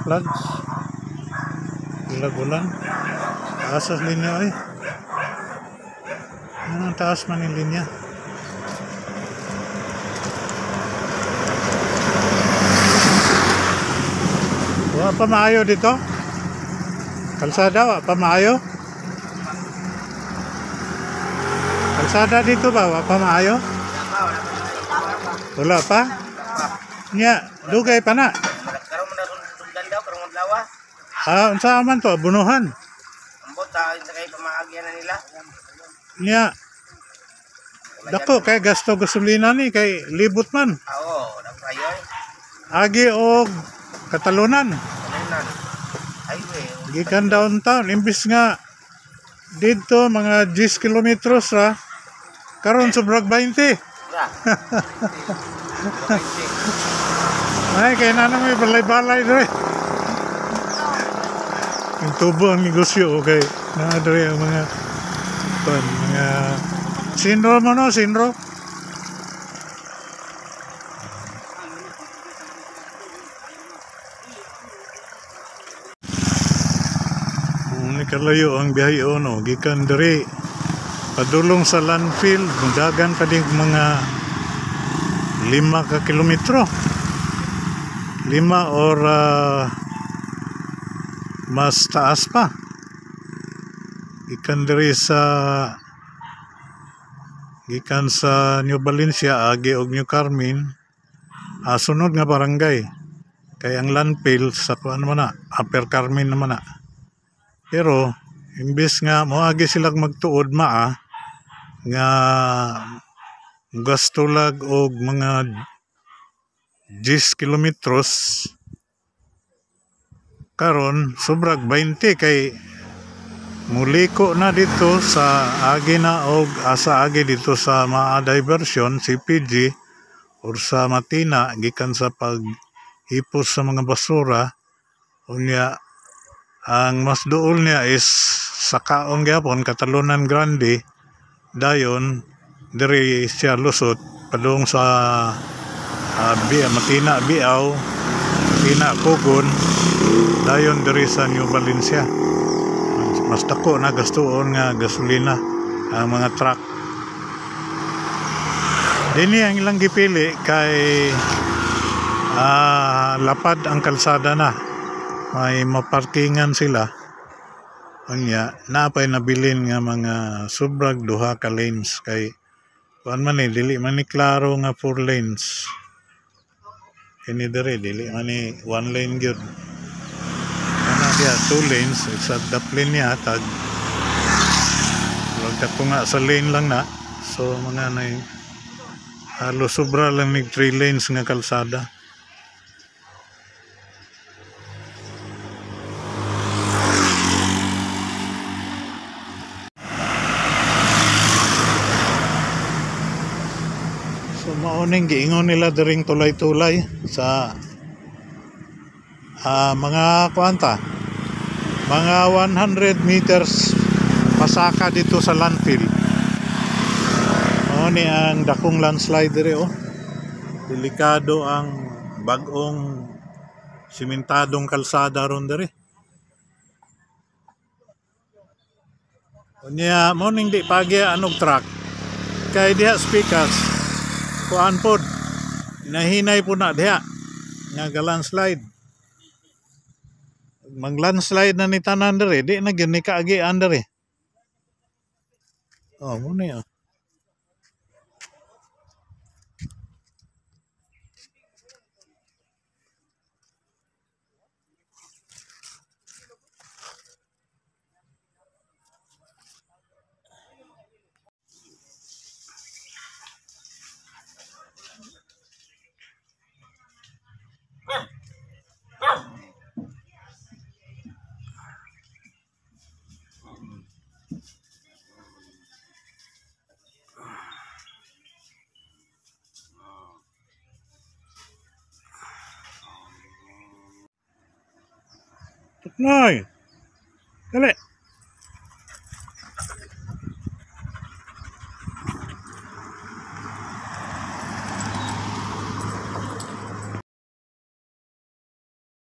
floods. Ulag-ulan. Taas ang linya ay. Anong taas man yung linya? Wa pa maayo dito? Kalsada wa pa maayo? Kalsada dito ba? Wa pa maayo? Wala pa? Nya, dugay pa na. Karon man sundan daw karong adlaw. Unsa man to? Bunuhan. Ambot ta kay pamaagyan na nila. Nya. Dako kay gasto gasolina ni kay libot man. Oo, dako ayo. Agi og Katalunan. Highway. Gikan downtown imbis nga dito mga 10 kilometros ra karon sobrag 20. Ay kay nanang may balay-balay dre. Yung tubo ang negosyo okay. Na dre ang mga sinro mo no, sinro. Kalayo ang biyahe no, gikan diri padulong sa landfill, dagan pa din mga 5 ka kilometro. 5 or mas taas pa. Gikan diri gikan sa New Valencia, agi og New Carmen, sunod nga barangay. Kay ang landfill sa kuan man na, Upper Carmen naman na. Pero imbes nga moagi sila magtuod nga gastulag og mga 10 kilometros karon sobrag 20 kay muliko na dito sa agi na og asa agi dito sa diversion CPG or sa Matina gikan sa paghipos sa mga basura unya. Ang mas duol niya is sa kaong gyapon Katalunan Grande dayon diri siya lusot padung sa Matina Biaw, Matina Pugon dayon diri sa New Valencia. Mas dako na gastuon nga gasolina ang mga truck. Dini ang ilang gipili kay lapad ang kalsada na. May maparkingan sila. Unya, napay nabilin nga mga sobrag 2 ka lanes kay kuan man ni dili man ni klaro nga 4 lanes. Kini diri dili man ni 1 lane gyud. Ana dia 2 lanes sa daplin niya tag lagkat ko nga sa lane lang na. So mga nay halos sobra lang ni 3 lanes nga kalsada. So mauning giingon nila diring tulay-tulay sa mga kuanta mga 100 meters pasaka dito sa landfill. Ni ang dakong landslide diri delikado ang bagong simentadong kalsada ron diri. Unya morning di pagi anog truck kay diha speakers kuan pod nahinay po na diha nga landslide. Mag landslide na ni tanan diri di na gyud ni kaagian diri. Mo ni Tutnoy. Dali.